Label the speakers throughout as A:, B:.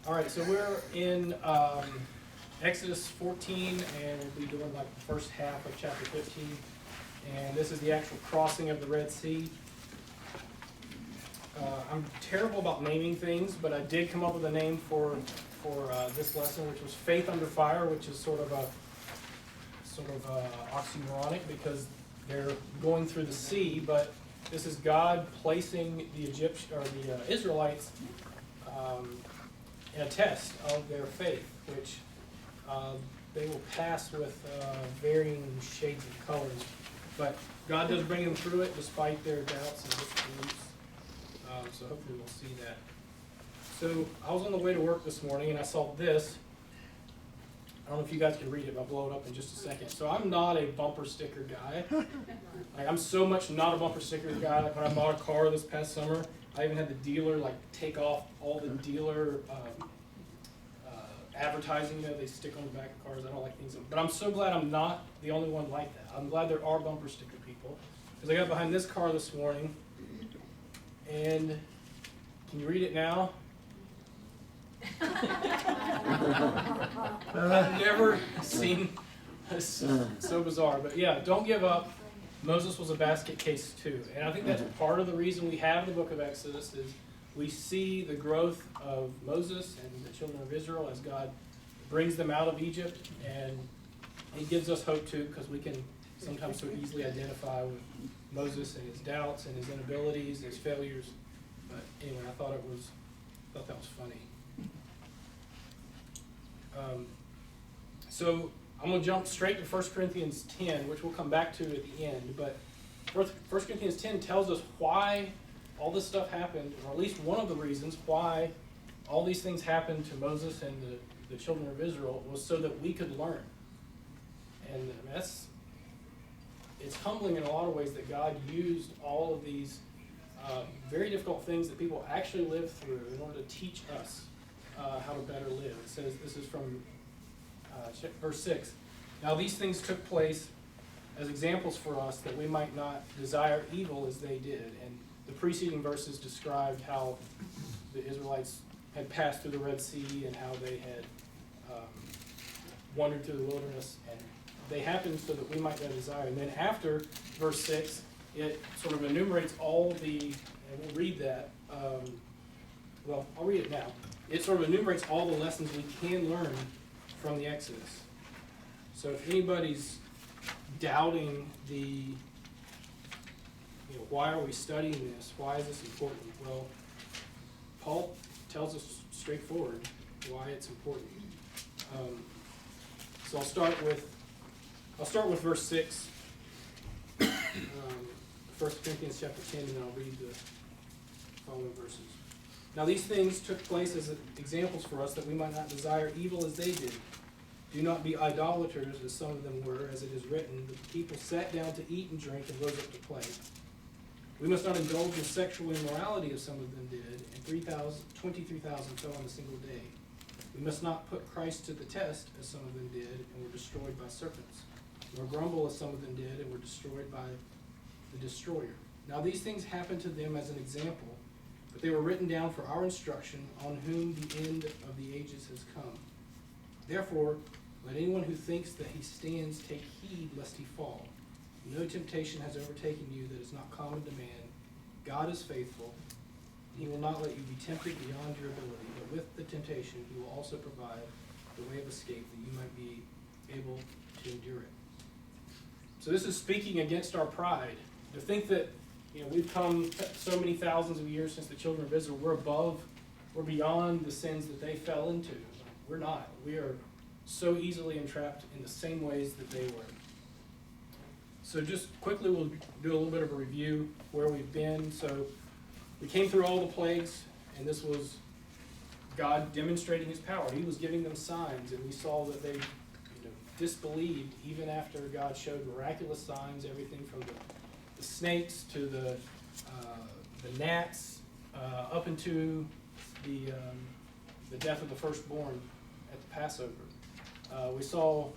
A: All right, so we're in Exodus 14, and we'll be doing like the first half of chapter 15. And this is the actual crossing of the Red Sea. I'm terrible about naming things, but I did come up with a name for this lesson, which was Faith Under Fire, which is sort of oxymoronic because they're going through the sea, but this is God placing the Israelites in a test of their faith, which they will pass with varying shades of colors. But God does bring them through it despite their doubts and disbeliefs. So hopefully we'll see that. So I was on the way to work this morning and I saw this. I don't know if you guys can read it, but I'll blow it up in just a second. So I'm not a bumper sticker guy. I'm so much not a bumper sticker guy. Like when I bought a car this past summer, I even had the dealer take off all the dealer advertising that they stick on the back of cars. I don't like things. But I'm so glad I'm not the only one like that. I'm glad there are bumper sticker people. Because I got behind this car this morning, and can you read it now? I've never seen this so bizarre. But yeah, don't give up. Moses was a basket case too. And I think that's part of the reason we have the book of Exodus is we see the growth of Moses and the children of Israel as God brings them out of Egypt. And it gives us hope too, because we can sometimes so easily identify with Moses and his doubts and his inabilities, his failures. But anyway, I thought that was funny. So I'm going to jump straight to 1 Corinthians 10, which we'll come back to at the end. But 1 Corinthians 10 tells us why all this stuff happened, or at least one of the reasons why all these things happened to Moses and the children of Israel was so that we could learn. And it's humbling in a lot of ways that God used all of these very difficult things that people actually live through in order to teach us how to better live. It says, this is from verse 6. Now these things took place as examples for us that we might not desire evil as they did. And the preceding verses described how the Israelites had passed through the Red Sea and how they had wandered through the wilderness. And they happened so that we might not desire. And then after verse 6, it sort of enumerates all the, and we'll read that. Well, I'll read it now. It sort of enumerates all the lessons we can learn from the Exodus. So if anybody's doubting why are we studying this? Why is this important? Well, Paul tells us straightforward why it's important. So I'll start with verse 6, 1 Corinthians chapter 10, and then I'll read the following verses. Now these things took place as examples for us that we might not desire evil as they did. Do not be idolaters as some of them were, as it is written, the people sat down to eat and drink and rose up to play. We must not indulge in sexual immorality as some of them did, and 23,000 fell on a single day. We must not put Christ to the test as some of them did and were destroyed by serpents, nor grumble as some of them did and were destroyed by the destroyer. Now these things happened to them as an example, but they were written down for our instruction, on whom the end of the ages has come. Therefore, let anyone who thinks that he stands take heed lest he fall. No temptation has overtaken you that is not common to man. God is faithful. He will not let you be tempted beyond your ability, but with the temptation he will also provide the way of escape that you might be able to endure it. So this is speaking against our pride. To think that we've come so many thousands of years since the children of Israel, we're beyond the sins that they fell into. We're not. We are so easily entrapped in the same ways that they were. So just quickly, we'll do a little bit of a review where we've been. So we came through all the plagues, and this was God demonstrating his power. He was giving them signs, and we saw that they disbelieved even after God showed miraculous signs, everything from the snakes to the gnats, up into the death of the firstborn at the Passover. We saw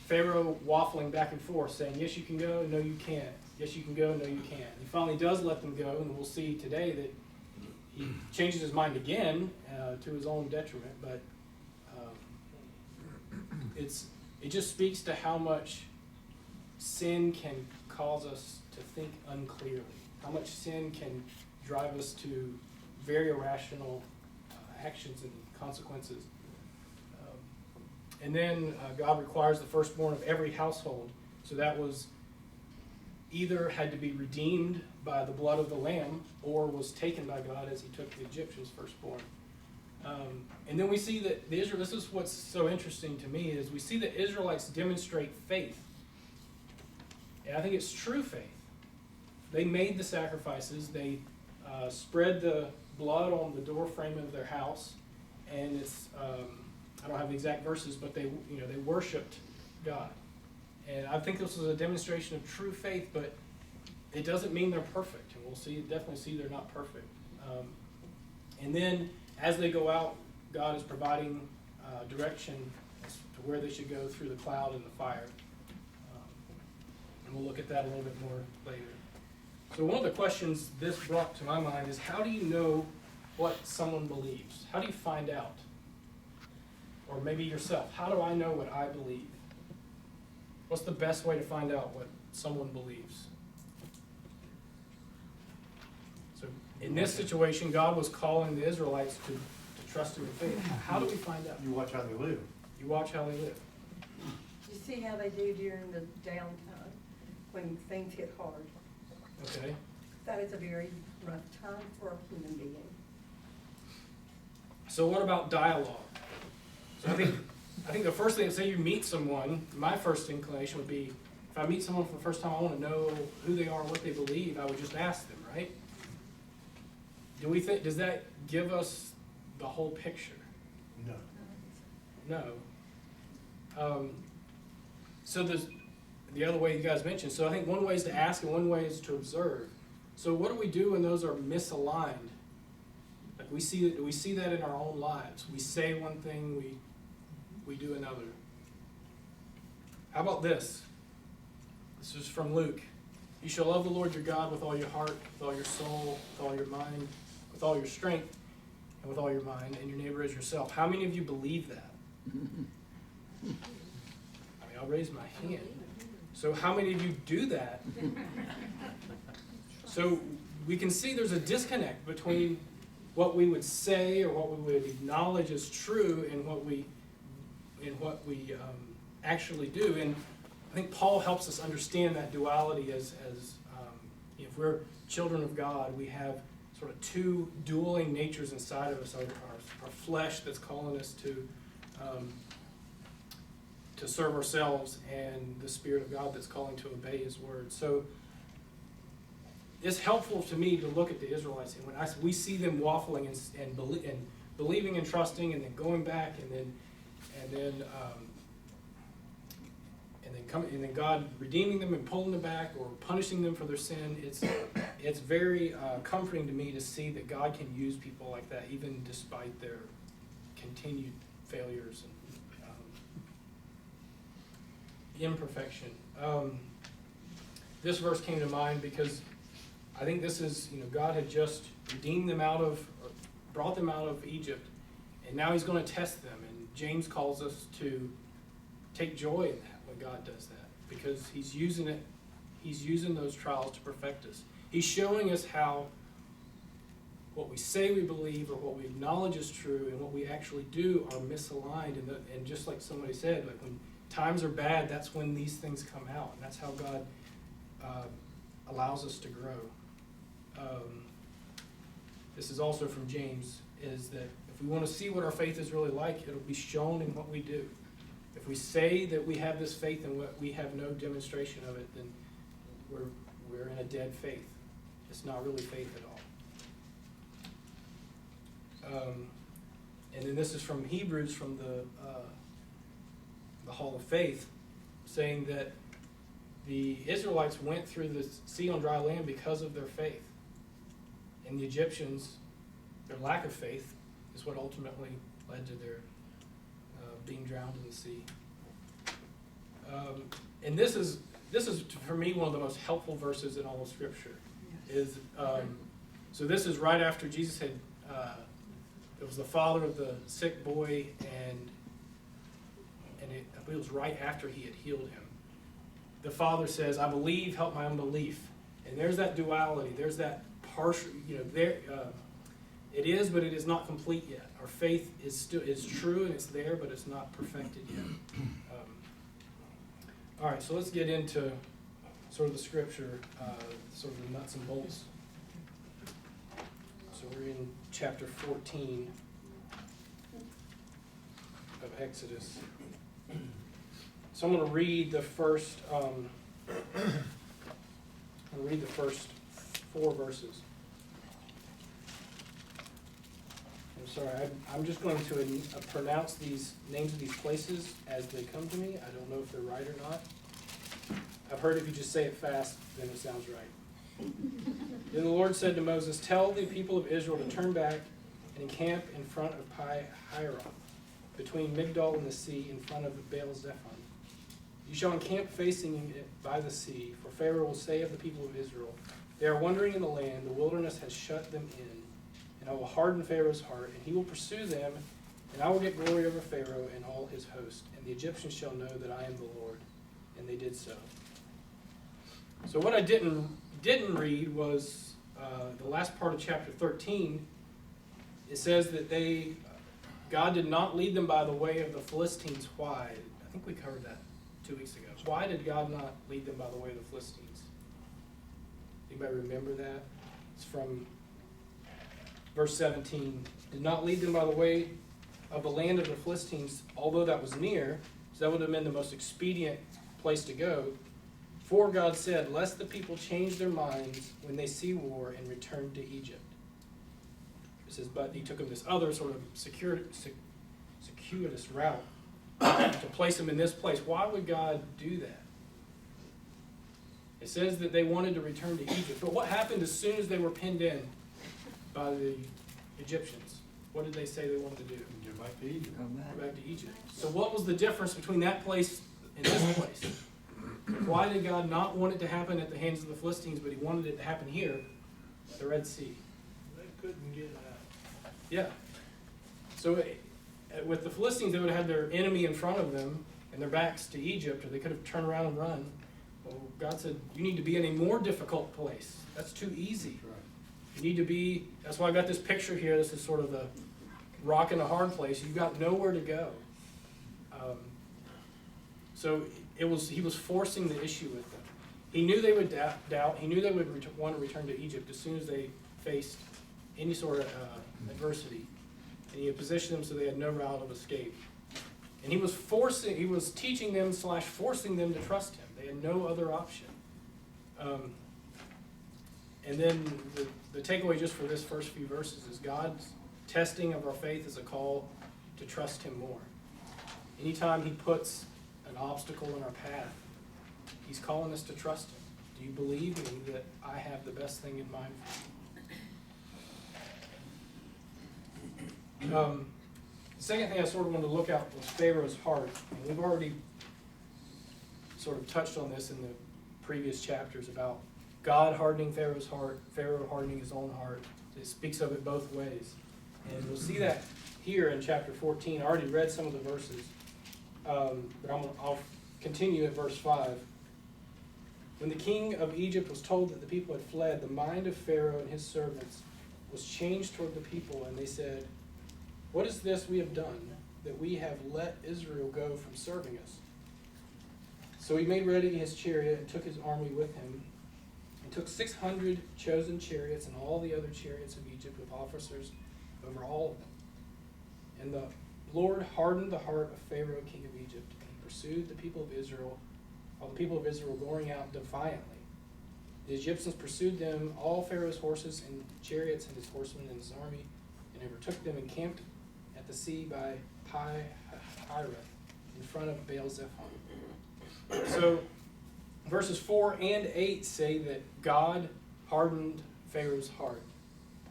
A: Pharaoh waffling back and forth, saying, yes, you can go, no, you can't. Yes, you can go, no, you can't. He finally does let them go, and we'll see today that he changes his mind again, to his own detriment, but it just speaks to how much sin can cause us to think unclearly, how much sin can drive us to very irrational actions and consequences. And then God requires the firstborn of every household. So that was either had to be redeemed by the blood of the lamb or was taken by God as he took the Egyptians' firstborn. And then we see that this is what's so interesting to me, is we see the Israelites demonstrate faith. And I think it's true faith. They made the sacrifices. They spread the blood on the door frame of their house. And it's, I don't have the exact verses, but they worshiped God. And I think this was a demonstration of true faith, but it doesn't mean they're perfect. And we'll definitely see they're not perfect. And then as they go out, God is providing direction as to where they should go through the cloud and the fire. And we'll look at that a little bit more later. So one of the questions this brought to my mind is, how do you know what someone believes? How do you find out? Or maybe yourself, how do I know what I believe? What's the best way to find out what someone believes? So in this situation, God was calling the Israelites to trust him in faith. How do we find out?
B: You watch how they live.
A: You watch how they live.
C: You see how they do during the downtime when things get hard.
A: Okay.
C: That is a very rough time for a human being.
A: So what about dialogue? So I think the first thing, say you meet someone, my first inclination would be, if I meet someone for the first time, I want to know who they are, what they believe, I would just ask them, right? Does that give us the whole picture?
B: No.
A: No. So there's the other way you guys mentioned. So I think one way is to ask and one way is to observe. So what do we do when those are misaligned? Like we see that in our own lives. We say one thing, we do another. How about this? This is from Luke. You shall love the Lord your God with all your heart, with all your soul, with all your mind, with all your strength, and with all your mind, and your neighbor as yourself. How many of you believe that? I mean, I'll raise my hand. So how many of you do that? So we can see there's a disconnect between what we would say or what we would acknowledge as true and what we actually do. And I think Paul helps us understand that duality as if we're children of God, we have sort of two dueling natures inside of us, our flesh that's calling us to serve ourselves, and the Spirit of God that's calling to obey his word. So it's helpful to me to look at the Israelites, and when we see them waffling and believing and trusting, and then going back, and then God redeeming them and pulling them back or punishing them for their sin. It's very comforting to me to see that God can use people like that, even despite their continued failures and imperfection. This verse came to mind because I think this is, God had just redeemed them brought them out of Egypt, and now he's going to test them. And James calls us to take joy in that when God does that, because he's using those trials to perfect us. He's showing us how what we say we believe or what we acknowledge is true and what we actually do are misaligned. And just like somebody said, like when times are bad, that's when these things come out. And that's how God allows us to grow. This is also from James, is that if we want to see what our faith is really like, it'll be shown in what we do. If we say that we have this faith and we have no demonstration of it, then we're in a dead faith. It's not really faith at all. And then this is from Hebrews, from the Hall of Faith, saying that the Israelites went through the sea on dry land because of their faith. And the Egyptians, their lack of faith is what ultimately led to their being drowned in the sea. And this is for me one of the most helpful verses in all of Scripture. So this is right after Jesus had It was the father of the sick boy, and it was right after he had healed him. The father says, "I believe, help my unbelief." And there's that duality. There's that partial, there. It is, but it is not complete yet. Our faith is true and it's there, but it's not perfected yet. All right, so let's get into sort of the scripture, sort of the nuts and bolts. So we're in chapter 14 of Exodus. So I'm going to read the first. I'm going to read the first 4 verses. I'm sorry, I'm just going to pronounce these names of these places as they come to me. I don't know if they're right or not. I've heard if you just say it fast, then it sounds right. Then the Lord said to Moses, "Tell the people of Israel to turn back and encamp in front of Pi-Hahiroth, between Migdol and the sea, in front of Baal-Zephon. You shall encamp facing it by the sea, for Pharaoh will say of the people of Israel, they are wandering in the land, the wilderness has shut them in, and I will harden Pharaoh's heart, and he will pursue them, and I will get glory over Pharaoh and all his host, and the Egyptians shall know that I am the Lord." And they did so. So what I didn't read was the last part of chapter 13. It says that God did not lead them by the way of the Philistines. Why? I think we covered that 2 weeks ago. Why did God not lead them by the way of the Philistines? Anybody remember that? It's from verse 17. Did not lead them by the way of the land of the Philistines, although that was near, so that would have been the most expedient place to go. For God said, "Lest the people change their minds when they see war and return to Egypt." It says, but he took them this other sort of circuitous route to place them in this place. Why would God do that? It says that they wanted to return to Egypt. But what happened as soon as they were pinned in by the Egyptians? What did they say they wanted to do?
B: Go back to Egypt.
A: Go back to Egypt. So what was the difference between that place and this place? Why did God not want it to happen at the hands of the Philistines, but he wanted it to happen here at the Red Sea?
B: They couldn't get out.
A: Yeah. So with the Philistines, they would have had their enemy in front of them and their backs to Egypt, or they could have turned around and run. Well, God said, you need to be in a more difficult place. That's too easy.
B: That's right.
A: You need to be, that's why I got this picture here. This is sort of the rock in a hard place. You've got nowhere to go. So he was forcing the issue with them. He knew they would doubt. He knew they would want to return to Egypt as soon as they faced any sort of adversity. And he had positioned them so they had no route of escape. And he was teaching them / forcing them to trust him. They had no other option. And then the takeaway just for this first few verses is God's testing of our faith is a call to trust him more. Anytime he puts an obstacle in our path, he's calling us to trust him. Do you believe me that I have the best thing in mind for you? The second thing I sort of wanted to look at was Pharaoh's heart. And we've already sort of touched on this in the previous chapters about God hardening Pharaoh's heart, Pharaoh hardening his own heart. It speaks of it both ways. And we'll see that here in chapter 14. I already read some of the verses, but I'll continue at verse 5. When the king of Egypt was told that the people had fled, the mind of Pharaoh and his servants was changed toward the people, and they said, "What is this we have done, that we have let Israel go from serving us?" So he made ready his chariot and took his army with him, and took 600 chosen chariots and all the other chariots of Egypt with officers over all of them. And the Lord hardened the heart of Pharaoh, king of Egypt, and he pursued the people of Israel, while the people of Israel going out defiantly. The Egyptians pursued them, all Pharaoh's horses and chariots and his horsemen and his army, and overtook them and camped at the sea by Pi-Hahiroth in front of Baal-Zephon. So verses 4 and 8 say that God hardened Pharaoh's heart.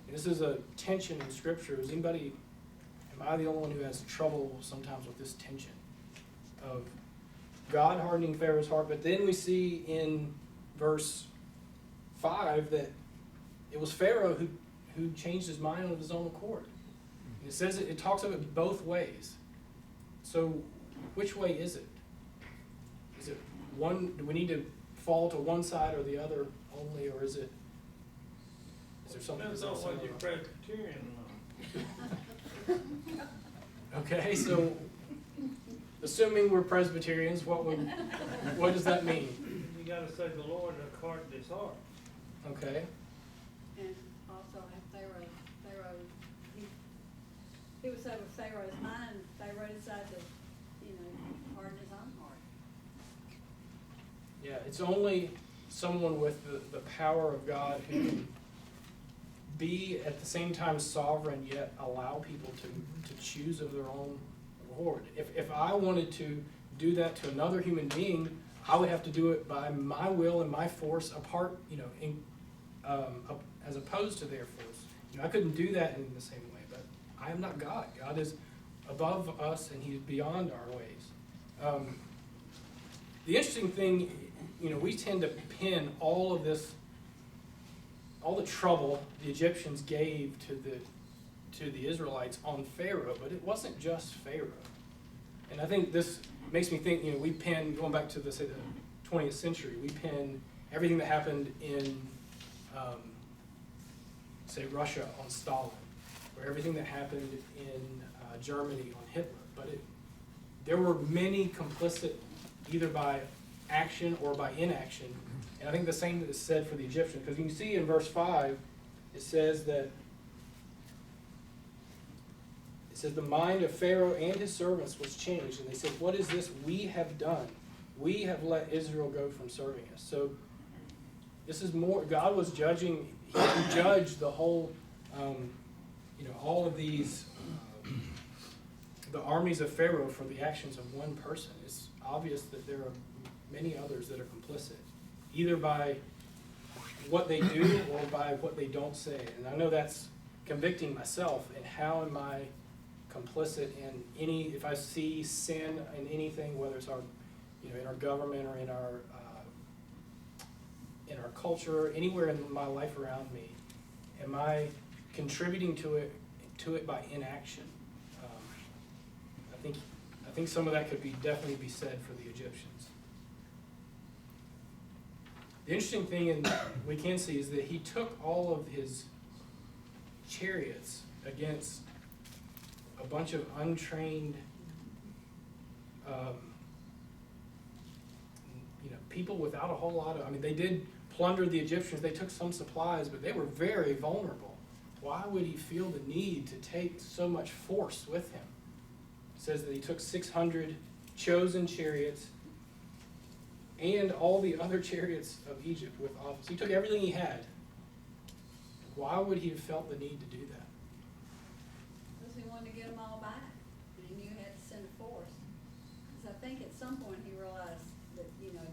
A: And this is a tension in Scripture. Am I the only one who has trouble sometimes with this tension of God hardening Pharaoh's heart? But then we see in verse 5 that it was Pharaoh who changed his mind of his own accord. And it says it talks of it both ways. So which way is it? Is it one, do we need to fall to one side or the other only, or is there something?
B: Depends on whether you're Presbyterian or not.
A: Okay, so assuming we're Presbyterians, what does that mean?
B: You gotta say the Lord according to his heart.
A: Okay,
D: And also Pharaoh, he was over Pharaoh's mind. Pharaoh decided to, harden his own heart.
A: yeah, it's only someone with the power of God who can be at the same time sovereign yet allow people to choose of their own accord. If I wanted to do that to another human being, I would have to do it by my will and my force apart, as opposed to their force. I couldn't do that in the same way, but I am not God. God is above us and he's beyond our ways. The interesting thing, we tend to pin all of this, all the trouble the Egyptians gave to the Israelites on Pharaoh, but it wasn't just Pharaoh. And I think this makes me think, we pin, going back to the 20th century, we pin everything that happened in, say, Russia on Stalin, or everything that happened in Germany on Hitler. But there were many complicit, either by action or by inaction. And I think the same is said for the Egyptians, because you can see in verse 5, it says the mind of Pharaoh and his servants was changed, and they said, what is this we have done? We have let Israel go from serving us. So this is more, God was judging, he didn't judge the whole, all of these, the armies of Pharaoh for the actions of one person. It's obvious that there are many others that are complicit, either by what they do or by what they don't say. And I know that's convicting myself, and how am I complicit in if I see sin in anything, whether it's in our government or in our culture, anywhere in my life around me, am I contributing to it by inaction? I think some of that could definitely be said for the Egyptians. The interesting thing we can see is that he took all of his chariots against a bunch of untrained people without a whole lot of, they did plunder the Egyptians, they took some supplies, but they were very vulnerable. Why would he feel the need to take so much force with him? It says that he took 600 chosen chariots and all the other chariots of Egypt with officers. He took everything he had. Why would he have felt the need to do that?
D: Because he wanted to get them all back, and he knew he had to send a force. Because I think at some point he realized that,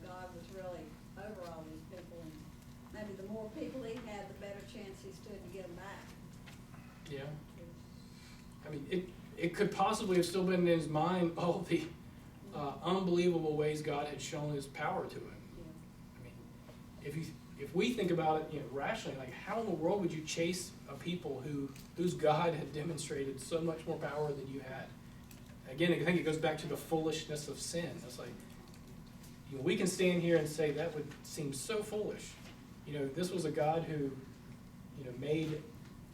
D: God was really over all these people, and maybe the more people he had, the better chance he stood to get them back.
A: Yeah. It could possibly have still been in his mind all the unbelievable ways God had shown his power to him.
D: Yeah.
A: If we think about it, rationally, like how in the world would you chase a people whose God had demonstrated so much more power than you had? Again, I think it goes back to the foolishness of sin. It's like, we can stand here and say that would seem so foolish. This was a God who, made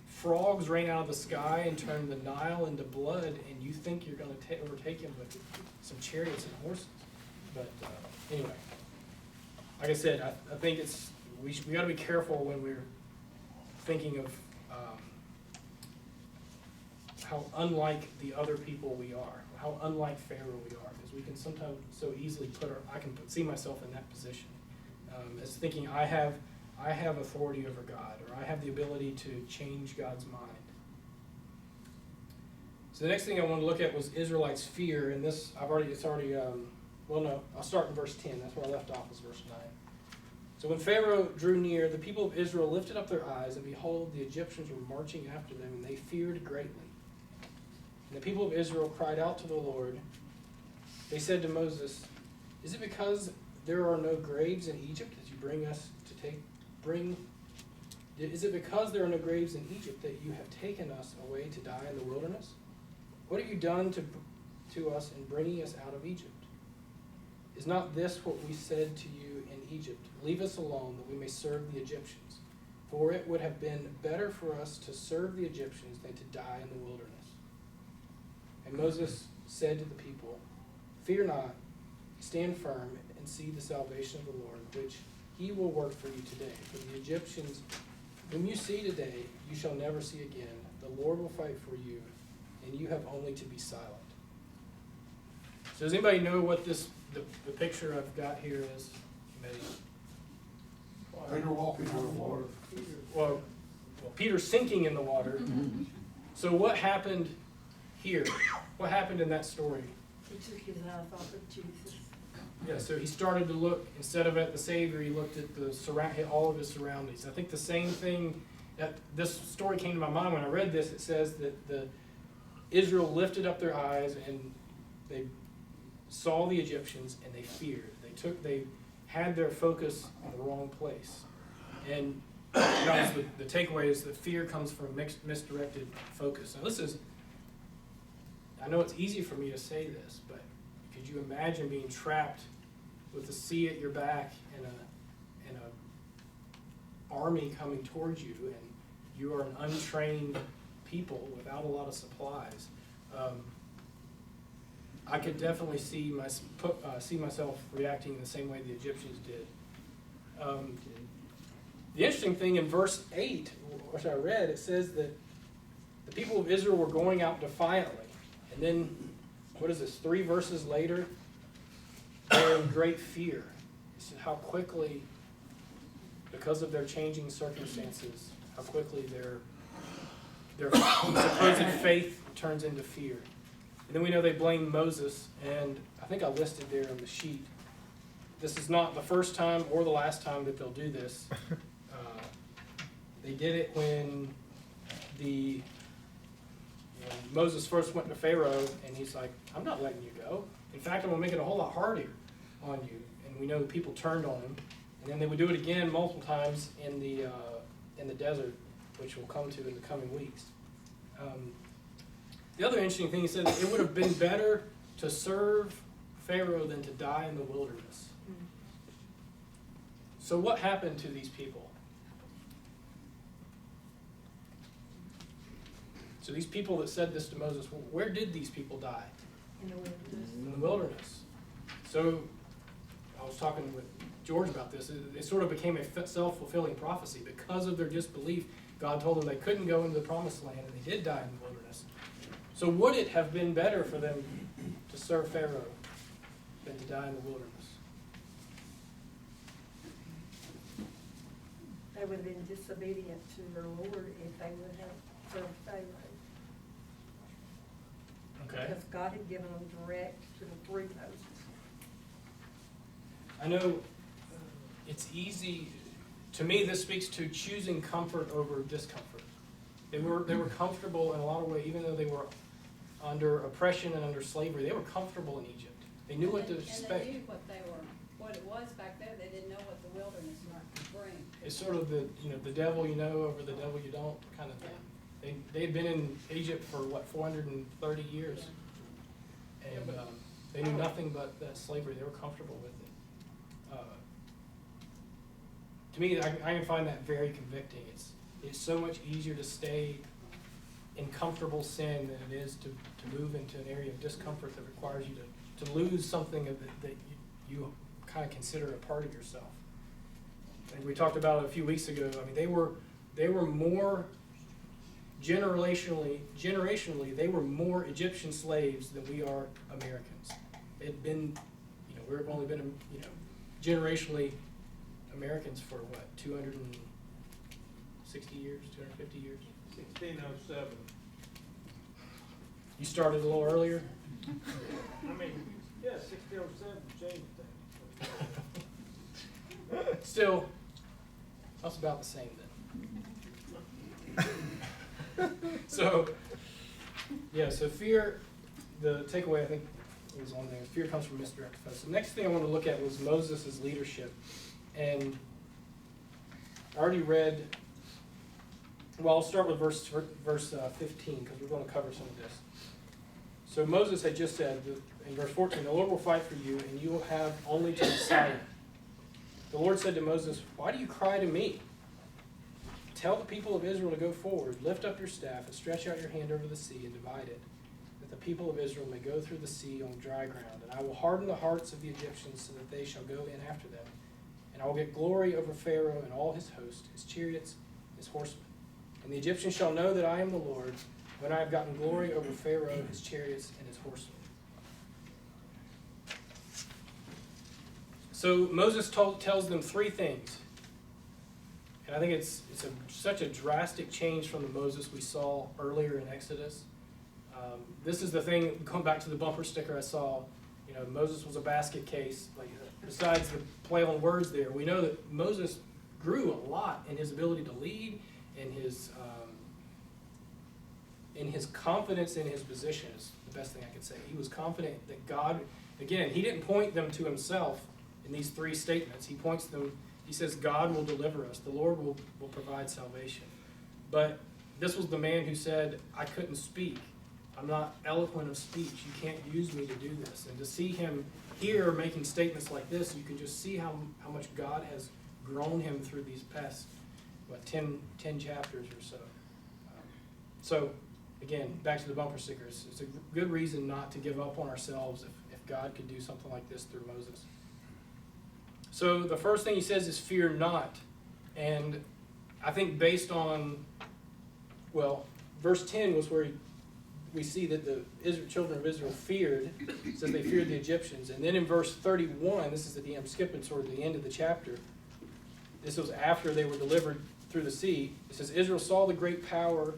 A: frogs rain out of the sky and turned the Nile into blood, and you think you're going to overtake him with some chariots and horses. But anyway, like I said, I think we got to be careful when we're thinking of how unlike the other people we are, how unlike Pharaoh we are, because we can sometimes so easily see myself in that position, as thinking I have authority over God, or I have the ability to change God's mind. So the next thing I wanted to look at was Israelites' fear, and this I'll start in verse 10. That's where I left off, was verse 9. So when Pharaoh drew near, the people of Israel lifted up their eyes, and behold, the Egyptians were marching after them, and they feared greatly. And the people of Israel cried out to the Lord. They said to Moses, "Is it because there are no graves in Egypt that you bring Is it because there are no graves in Egypt that you have taken us away to die in the wilderness? What have you done to us in bringing us out of Egypt? Is not this what we said to you in Egypt? Leave us alone that we may serve the Egyptians. For it would have been better for us to serve the Egyptians than to die in the wilderness. And Moses said to the people, fear not, stand firm and see the salvation of the Lord, which he will work for you today. For the Egyptians whom you see today, you shall never see again. The Lord will fight for you, and you have only to be silent. So does anybody know what the picture I've got here is? Maybe.
E: Peter walking on the water.
A: Well, Peter's sinking in the water. So what happened here? What happened in that story?
C: He took his eyes off of Jesus.
A: Yeah, so he started to look, instead of at the Savior, he looked at all of his surroundings. I think the same thing, that this story came to my mind when I read this. It says that Israel lifted up their eyes and they saw the Egyptians and they feared. They had their focus on the wrong place. And the takeaway is that fear comes from misdirected focus. Now I know it's easy for me to say this, but could you imagine being trapped with the sea at your back and a army coming towards you, and you are an untrained people without a lot of supplies? I could definitely see myself reacting the same way the Egyptians did. The interesting thing in verse 8, which I read, it says that the people of Israel were going out defiantly. And then, what is this, 3 verses later, they're in great fear. It's how quickly, because of their changing circumstances, how quickly their supposed faith turns into fear. And then we know they blame Moses, and I think I listed there on the sheet. This is not the first time or the last time that they'll do this. They did it when Moses first went to Pharaoh, and he's like, I'm not letting you go. In fact, I'm going to make it a whole lot harder on you. And we know the people turned on him. And then they would do it again multiple times in the desert, which we'll come to in the coming weeks. The other interesting thing, he said it would have been better to serve Pharaoh than to die in the wilderness. So what happened to these people? So these people that said this to Moses, where did these people die?
C: In the wilderness.
A: In the wilderness. So I was talking with George about this. It sort of became a self-fulfilling prophecy. Because of their disbelief, God told them they couldn't go into the promised land, and they did die in the wilderness. So would it have been better for them to serve Pharaoh than to die in the wilderness?
C: They would have been disobedient to their Lord if they would have served Pharaoh.
A: Okay.
C: Because God had given them direct to the 3 Moses.
A: I know it's easy, to me this speaks to choosing comfort over discomfort. They were comfortable in a lot of ways, even though they were under oppression and under slavery. They were comfortable in Egypt. They knew what to expect.
D: And they knew what it was back there. They didn't know what the wilderness might bring.
A: It's sort of the devil you know over the devil you don't kind of thing. They had been in Egypt for 430 years, and they knew nothing but that slavery. They were comfortable with it. To me, I can find that very convicting. It's so much easier to stay in comfortable sin than it is to move into an area of discomfort that requires you to lose something that you kind of consider a part of yourself. And we talked about it a few weeks ago. I mean, they were more generationally, they were more Egyptian slaves than we are Americans. It had been, we've only been, generationally Americans for what, 260 years, 250 years?
B: 1607.
A: You started a little earlier?
B: I mean, yeah, 1607 changed things.
A: Still, that's about the same then. So fear, the takeaway I think was on there, fear comes from misdirected focus. The next thing I want to look at was Moses' leadership. And I already read Well, I'll start with verse 15, because we're going to cover some of this. So Moses had just said, in verse 14, the Lord will fight for you, and you will have only to be silent. The Lord said to Moses, why do you cry to me? Tell the people of Israel to go forward, lift up your staff, and stretch out your hand over the sea and divide it, that the people of Israel may go through the sea on dry ground. And I will harden the hearts of the Egyptians so that they shall go in after them. And I will get glory over Pharaoh and all his host, his chariots, his horsemen. And the Egyptians shall know that I am the Lord, when I have gotten glory over Pharaoh, his chariots, and his horsemen. So Moses tells them three things. And I think it's such a drastic change from the Moses we saw earlier in Exodus. This is the thing, going back to the bumper sticker I saw, Moses was a basket case. Like, besides the play on words there, we know that Moses grew a lot in his ability to lead, in his confidence in his position is the best thing I could say. He was confident that God, again, he didn't point them to himself in these three statements. He says, God will deliver us. The Lord will provide salvation. But this was the man who said, I couldn't speak. I'm not eloquent of speech. You can't use me to do this. And to see him here making statements like this, you can just see how much God has grown him through these past, 10 chapters or so. So, again, back to the bumper stickers. It's a good reason not to give up on ourselves if God could do something like this through Moses. So the first thing he says is fear not. And I think based on, verse 10 was where we see that the children of Israel feared. It says they feared the Egyptians. And then in verse 31, this is I'm skipping toward the end of the chapter. This was after they were delivered through the sea. It says, Israel saw the great power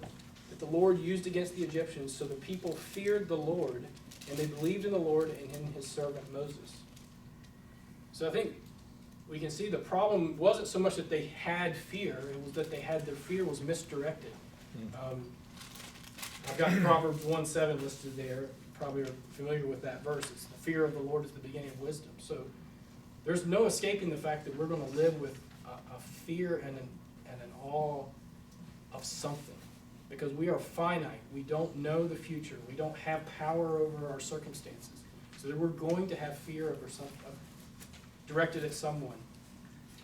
A: that the Lord used against the Egyptians, so the people feared the Lord, and they believed in the Lord and in his servant Moses. So I think we can see the problem wasn't so much that they had fear, it was that their fear was misdirected. I've got Proverbs 1:7 listed there. You probably are familiar with that verse. It's the fear of the Lord is the beginning of wisdom. So there's no escaping the fact that we're going to live with a fear and an awe of something. Because we are finite. We don't know the future. We don't have power over our circumstances. So we're going to have fear over something directed at someone.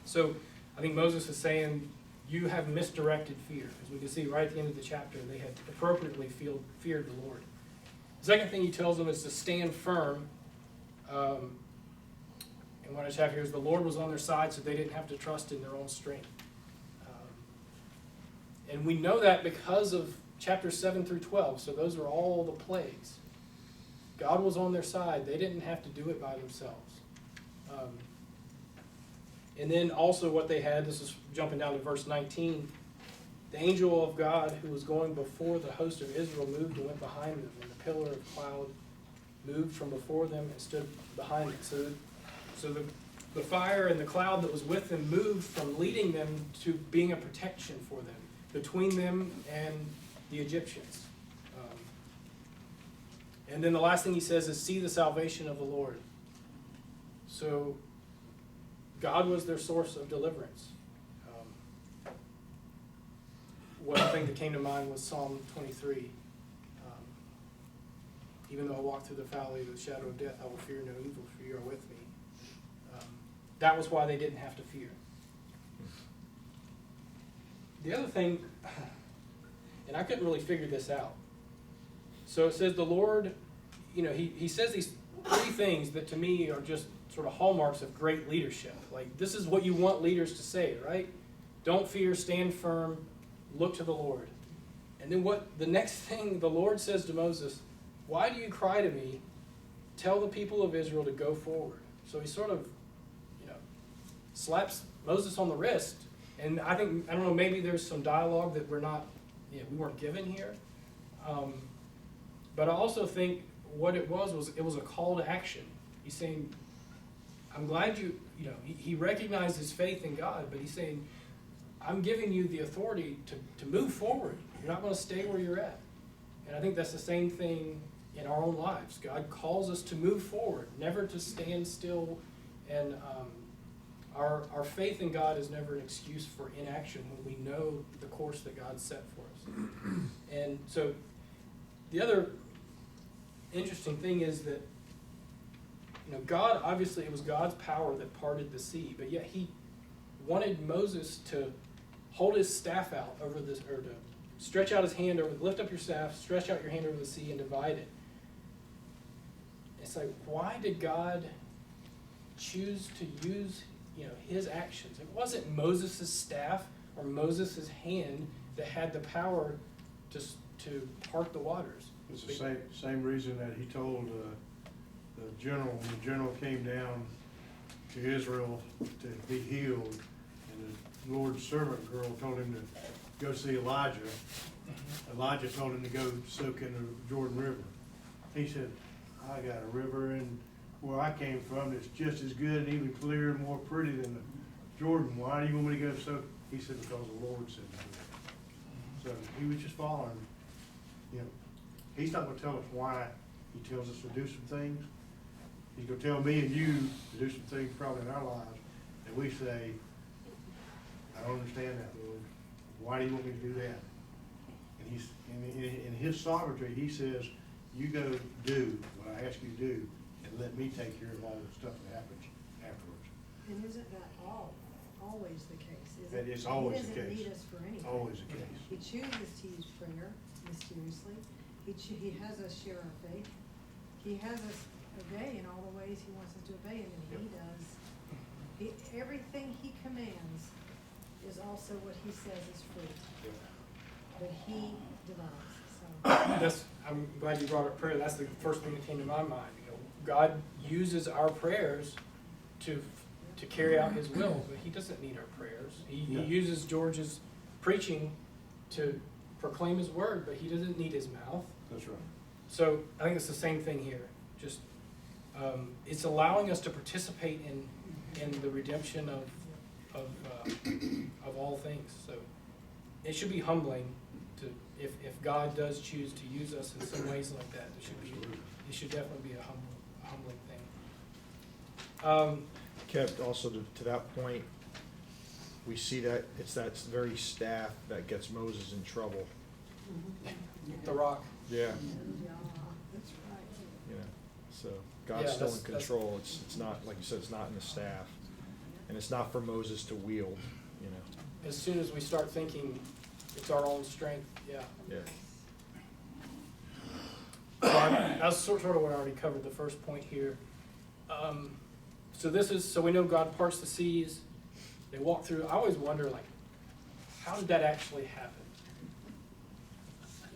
A: So I think Moses is saying, you have misdirected fear. As we can see right at the end of the chapter, they had appropriately feared the Lord. The second thing he tells them is to stand firm. And what I have here is the Lord was on their side, so they didn't have to trust in their own strength. And we know that because of chapters 7 through 12. So those are all the plagues. God was on their side. They didn't have to do it by themselves. And then also what they had, this is jumping down to verse 19, the angel of God who was going before the host of Israel moved and went behind them, and the pillar of cloud moved from before them and stood behind them. So the fire and the cloud that was with them moved from leading them to being a protection for them, between them and the Egyptians. And then the last thing he says is, see the salvation of the Lord. So God was their source of deliverance. One thing that came to mind was Psalm 23. Even though I walk through the valley of the shadow of death, I will fear no evil, for you are with me. That was why they didn't have to fear. The other thing, and I couldn't really figure this out. So it says the Lord, he says these three things that to me are just sort of hallmarks of great leadership. Like, this is what you want leaders to say, right? Don't fear, stand firm, look to the Lord. And then the next thing the Lord says to Moses, why do you cry to me? Tell the people of Israel to go forward. So he sort of, slaps Moses on the wrist. And I don't know, maybe there's some dialogue that we weren't given here. But I also think what it was a call to action. He's saying, I'm glad he recognized his faith in God, but he's saying, I'm giving you the authority to move forward. You're not going to stay where you're at. And I think that's the same thing in our own lives. God calls us to move forward, never to stand still and Our faith in God is never an excuse for inaction when we know the course that God set for us. And so the other interesting thing is that, God, obviously it was God's power that parted the sea, but yet he wanted Moses to hold his staff out over this, or to stretch out his hand over, lift up your staff, stretch out your hand over the sea and divide it. It's like, why did God choose to use, his actions? It wasn't Moses' staff or Moses' hand that had the power to part the waters.
E: It's the same reason that he told the general, when the general came down to Israel to be healed, and the Lord's servant girl told him to go see Elijah. Elijah told him to go soak in the Jordan River. He said, I got a river in where I came from that's just as good and even clearer and more pretty than the Jordan. Why do you want me to go soak? He said, because the Lord said to do it. So he was just following, he's not going to tell us why he tells us to do some things. He's going to tell me and you to do some things probably in our lives that we say, I don't understand that, Lord. Why do you want me to do that? And he's in his sovereignty, he says, you go do what I ask you to do and let me take care of all the stuff that happens afterwards.
F: And isn't that always the case?
E: That is always the
F: He doesn't
E: case.
F: need us for anything.
E: Always the case.
F: He chooses to use prayer mysteriously. He has us share our faith. He has us obey in all the ways he wants us to obey, and then he does. Everything he commands is also what he says is free. But he divides, so.
A: I'm glad you brought up prayer. That's the first thing that came to my mind. God uses our prayers to carry out his will, but he doesn't need our prayers. He uses George's preaching to proclaim his word, but he doesn't need his mouth.
E: That's right.
A: So I think it's the same thing here. Just it's allowing us to participate in the redemption of all things. So it should be humbling to if God does choose to use us in some ways like that. It should definitely be a humbling thing.
G: Kev, also to that point, we see that it's that very staff that gets Moses in trouble.
A: The rock.
G: Yeah.
F: Yeah, that's right.
G: So God's
A: Yeah,
G: still in
A: that's-
G: control. It's not, like you said, it's not in the staff. And it's not for Moses to wield,
A: As soon as we start thinking it's our own strength, yeah.
G: Yeah.
A: So that's sort of what I already covered, the first point here. So we know God parts the seas, they walk through. I always wonder, how did that actually happen?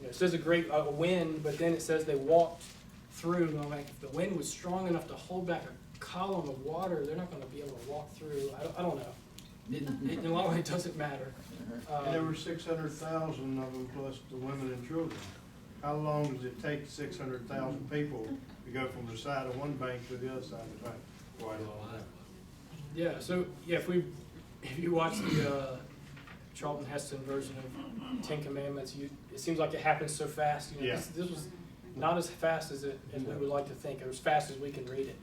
A: It says a wind, but then it says they walked through. And I'm like, if the wind was strong enough to hold back a column of water, they're not going to be able to walk through. I don't know. In a lot of ways, it doesn't matter.
E: And there were 600,000 of them plus the women and children. How long does it take 600,000 people to go from the side of one bank to the other side of the bank? Quite a long time.
A: Yeah, so if you watch the Charlton Heston version of Ten Commandments, it seems like it happens so fast.
E: Yeah.
A: This was not as fast as we would like to think, or as fast as we can read it.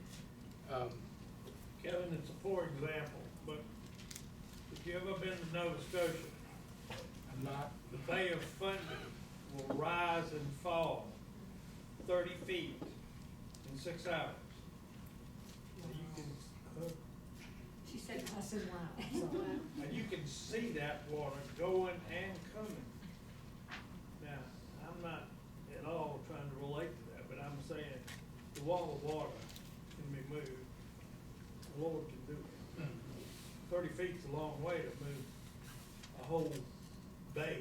B: Kevin, it's a poor example, but if you ever been to Nova Scotia,
A: I'm not.
B: the Bay of Fundy will rise and fall 30 feet in 6 hours.
F: She said, I said, wow.
B: And you can see that water going and coming. Now, I'm not at all trying to relate to that, but I'm saying the wall of water can be moved. The Lord can do it. 30 feet's a long way to move a whole bay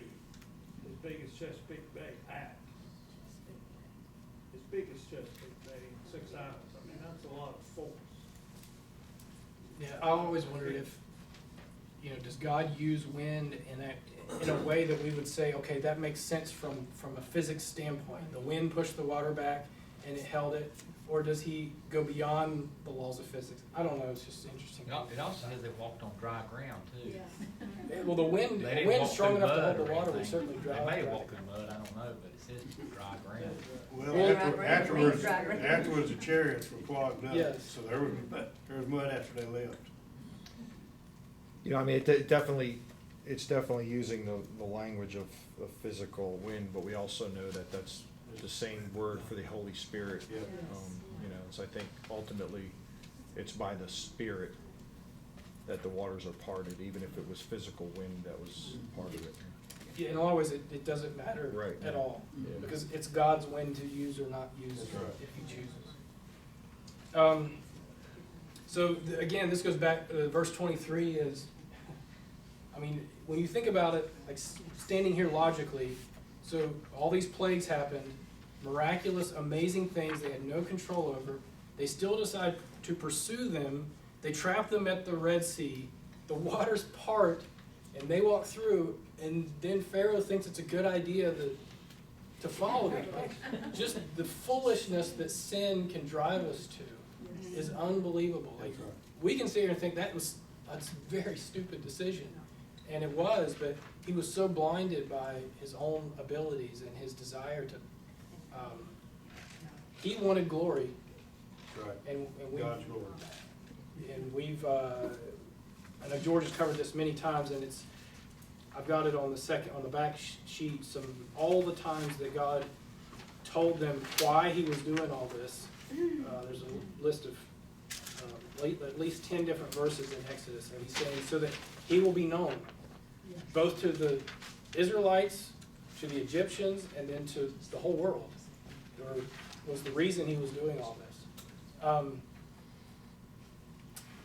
B: as big as Chesapeake Bay at. As big as Chesapeake Bay in 6 hours. I mean, that's a lot of force.
A: Yeah, I always wondered if, does God use wind in a way that we would say, okay, that makes sense from a physics standpoint. The wind pushed the water back and it held it, or does he go beyond the laws of physics? I don't know, it's just interesting.
H: It also says they walked on dry ground too.
F: Yeah.
A: Well, the wind,
H: They didn't
A: wind's
H: walk
A: strong
H: through
A: enough to
H: mud
A: hold the
H: or
A: water, we
H: anything.
A: certainly
H: They
A: drive.
H: may have walked through mud, I don't know, but it says dry ground.
E: Well, afterwards the chariots were clogged up,
A: Yes.
E: so there was mud after they left.
G: You know, I mean, it definitely, it's definitely using the language of physical wind, but we also know that that's the same word for the Holy Spirit.
E: Yeah.
G: You know, so I think ultimately it's by the Spirit that the waters are parted, even if it was physical wind that was part of it.
A: Yeah, in a lot of ways, it doesn't matter
G: Right.
A: at all,
G: Yeah.
A: because it's God's when to use or not use
E: That's right.
A: if he chooses. Again, this goes back, verse 23 is, I mean, when you think about it, like standing here logically, so all these plagues happened, miraculous, amazing things they had no control over. They still decide to pursue them. They trap them at the Red Sea. The waters part, and they walk through, and then Pharaoh thinks it's a good idea to follow them. Like, just the foolishness that sin can drive us to is unbelievable. Like,
E: That's right.
A: we can sit here and think that's a very stupid decision. And it was, but he was so blinded by his own abilities and his desire to, he wanted glory.
E: That's right.
A: And we,
E: God's glory.
A: and we've, I know George has covered this many times, and I've got it on the back sheet, all the times that God told them why he was doing all this. There's a list of at least 10 different verses in Exodus, and he's saying so that he will be known, both to the Israelites, to the Egyptians, and then to the whole world. There was the reason he was doing all this.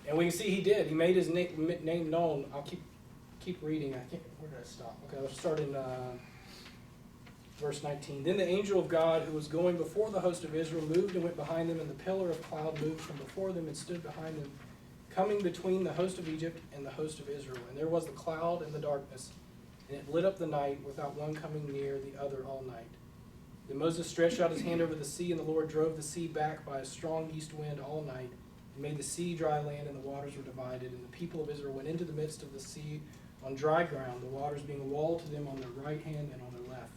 A: And we can see he did. He made his name known. I'll keep reading. Where did I stop? Okay, let's start in verse 19. Then the angel of God, who was going before the host of Israel, moved and went behind them, and the pillar of cloud moved from before them and stood behind them, coming between the host of Egypt and the host of Israel. And there was the cloud and the darkness, and it lit up the night, without one coming near the other all night. Then Moses stretched out his hand over the sea, and the Lord drove the sea back by a strong east wind all night, and made the sea dry land, and the waters were divided. And the people of Israel went into the midst of the sea on dry ground, the waters being a wall to them on their right hand and on their left.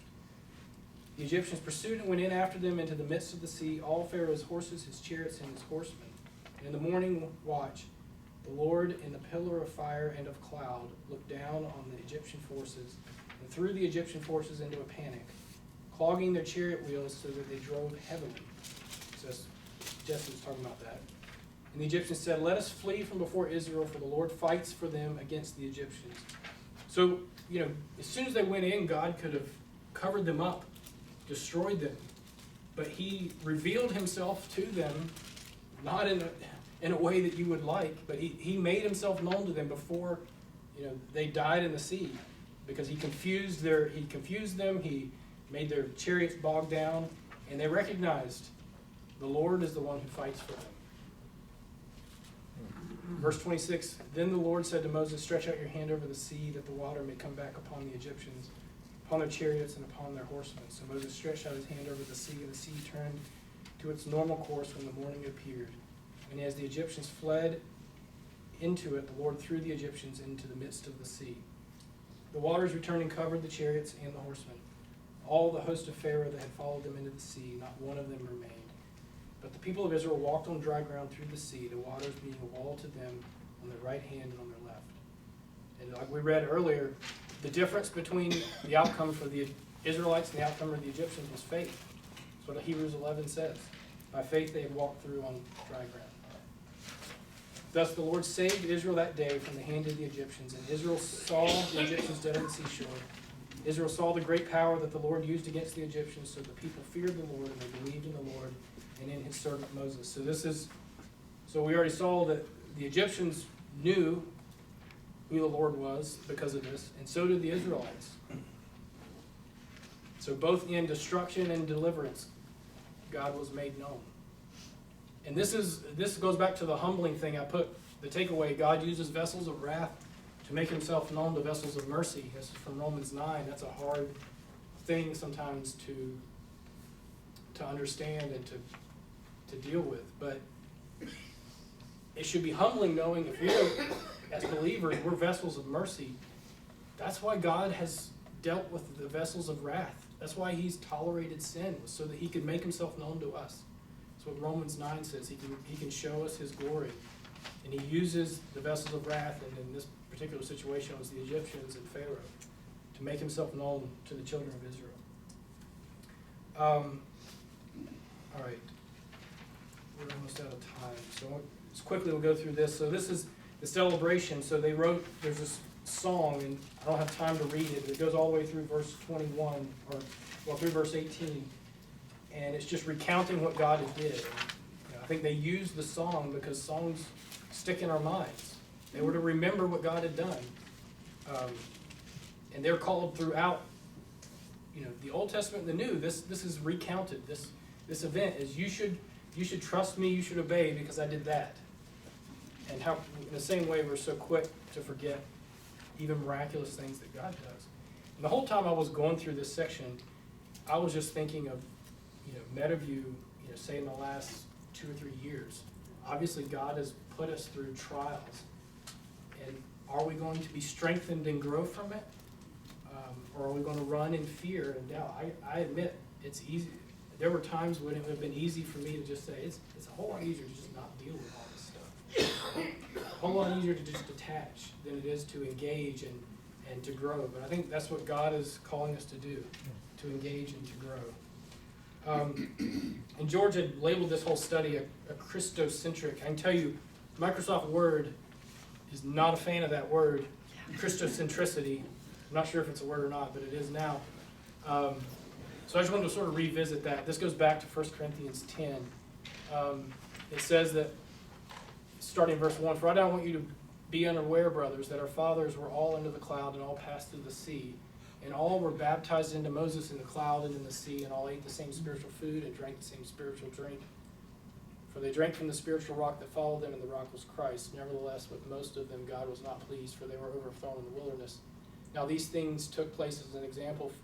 A: The Egyptians pursued and went in after them into the midst of the sea, all Pharaoh's horses, his chariots, and his horsemen. And in the morning watch, the Lord in the pillar of fire and of cloud looked down on the Egyptian forces and threw the Egyptian forces into a panic, clogging their chariot wheels so that they drove heavily. So Jesse was talking about that. And the Egyptians said, "Let us flee from before Israel, for the Lord fights for them against the Egyptians." So, as soon as they went in, God could have covered them up, destroyed them. But he revealed himself to them, not in a way that you would like, but he made himself known to them before they died in the sea, because he confused them, he made their chariots bog down, and they recognized the Lord is the one who fights for them. Verse 26, then the Lord said to Moses, "Stretch out your hand over the sea, that the water may come back upon the Egyptians, upon their chariots and upon their horsemen." So Moses stretched out his hand over the sea, and the sea turned to its normal course when the morning appeared. And as the Egyptians fled into it, the Lord threw the Egyptians into the midst of the sea. The waters returned and covered the chariots and the horsemen. All the host of Pharaoh that had followed them into the sea, not one of them remained. But the people of Israel walked on dry ground through the sea, the waters being a wall to them on their right hand and on their left. And like we read earlier, the difference between the outcome for the Israelites and the outcome for the Egyptians was faith. That's what Hebrews 11 says. By faith they had walked through on dry ground. Thus the Lord saved Israel that day from the hand of the Egyptians, and Israel saw the Egyptians dead on the seashore. Israel saw the great power that the Lord used against the Egyptians, so the people feared the Lord, and they believed in the Lord and in his servant Moses. So we already saw that the Egyptians knew who the Lord was because of this, and so did the Israelites. So both in destruction and deliverance, God was made known. And this goes back to the humbling thing I put, the takeaway. God uses vessels of wrath to make himself known to vessels of mercy. This is from Romans 9. That's a hard thing sometimes to understand and to deal with. But it should be humbling knowing if we're, as believers, we're vessels of mercy. That's why God has dealt with the vessels of wrath. That's why he's tolerated sin, so that he could make himself known to us. That's what Romans 9 says. He can show us his glory. And he uses the vessels of wrath, and in this particular situation it was the Egyptians and Pharaoh, to make himself known to the children of Israel. All right. We're almost out of time, so just quickly we'll go through this. So this is the celebration. So they wrote, there's this song, and I don't have time to read it, but it goes all the way through verse 21, or well, through verse 18, and it's just recounting what God had did. And I think they used the song because songs stick in our minds. They were to remember what God had done, and they're called throughout, the Old Testament and the New. This is recounted. This event is you should trust me, you should obey because I did that. And how, in the same way, we're so quick to forget even miraculous things that God does. And the whole time I was going through this section, I was just thinking of, Meadowview, say in the last 2 or 3 years. Obviously, God has put us through trials. And are we going to be strengthened and grow from it? Or are we going to run in fear and doubt? I admit, it's easy. There were times when it would have been easy for me to just say, it's a whole lot easier to just not deal with all this stuff. A whole lot easier to just detach than it is to engage and to grow. But I think that's what God is calling us to do, to engage and to grow. And George had labeled this whole study a Christocentric. I can tell you, Microsoft Word is not a fan of that word, Christocentricity. I'm not sure if it's a word or not, but it is now. So I just wanted to sort of revisit that. This goes back to 1 Corinthians 10. It says that, starting in verse 1, "For I don't want you to be unaware, brothers, that our fathers were all under the cloud and all passed through the sea. And all were baptized into Moses in the cloud and in the sea, and all ate the same spiritual food and drank the same spiritual drink. For they drank from the spiritual rock that followed them, and the rock was Christ. Nevertheless, with most of them God was not pleased, for they were overthrown in the wilderness. Now these things took place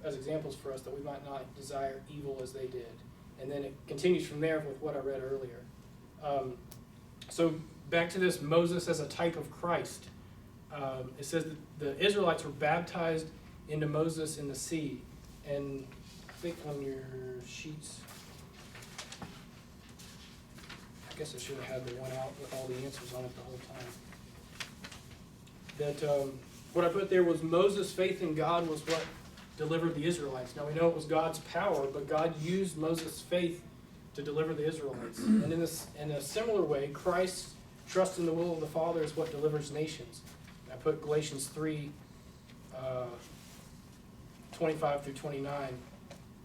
A: as examples for us, that we might not desire evil as they did." And then it continues from there with what I read earlier. So back to this Moses as a type of Christ. It says that the Israelites were baptized into Moses in the sea. And I think on your sheets, I guess I should have had the one out with all the answers on it the whole time. That what I put there was Moses' faith in God was what delivered the Israelites. Now we know it was God's power, but God used Moses' faith to deliver the Israelites. And in a similar way, Christ's trust in the will of the Father is what delivers nations. And I put Galatians 3, 25 through 29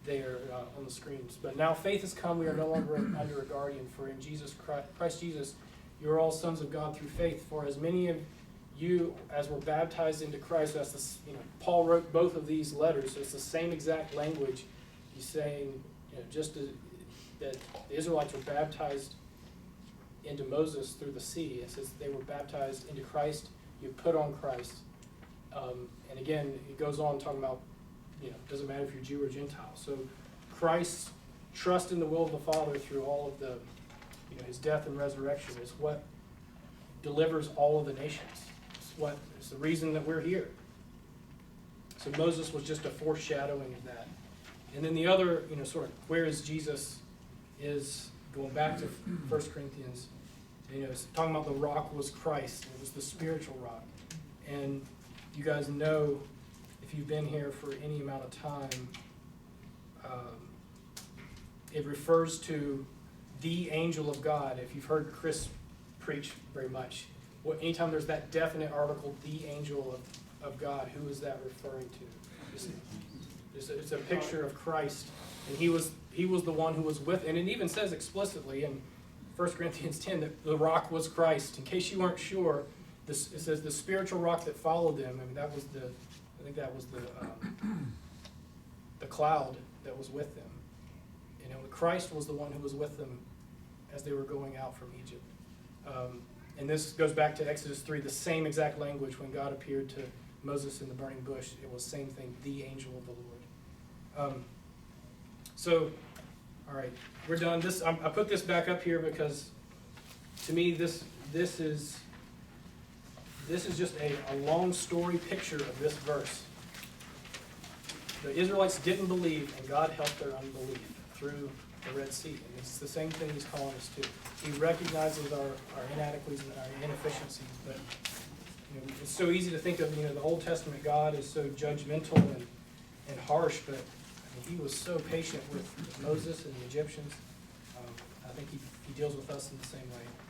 A: there on the screens. "But now faith has come, we are no longer under a guardian, for in Christ Jesus you are all sons of God through faith. For as many of you as were baptized into Christ," that's this, Paul wrote both of these letters, so it's the same exact language. He's saying, just that the Israelites were baptized into Moses through the sea. It says they were baptized into Christ, you put on Christ. And again, it goes on talking about, it doesn't matter if you're Jew or Gentile. So Christ's trust in the will of the Father through all of the, his death and resurrection is what delivers all of the nations. It's the reason that we're here. So Moses was just a foreshadowing of that. And then the other, sort of, where is Jesus, is going back to 1 Corinthians. It's talking about the rock was Christ. It was the spiritual rock. And you guys know, if you've been here for any amount of time, it refers to the angel of God. If you've heard Chris preach very much, anytime there's that definite article, the angel of God, who is that referring to? It's a picture of Christ, and he was the one who was with, and it even says explicitly in 1 Corinthians 10 that the rock was Christ. In case you weren't sure, it says the spiritual rock that followed them. I mean, that was the cloud that was with them. Christ was the one who was with them as they were going out from Egypt. And this goes back to Exodus 3, the same exact language when God appeared to Moses in the burning bush. It was the same thing, the angel of the Lord. So, all right, we're done. I put this back up here because, to me, this is just a long story picture of this verse. The Israelites didn't believe, and God helped their unbelief through the Red Sea. And it's the same thing he's calling us to. He recognizes our inadequacies and our inefficiencies, but it's so easy to think of, the Old Testament God is so judgmental and harsh, but he was so patient with Moses and the Egyptians. I think he deals with us in the same way.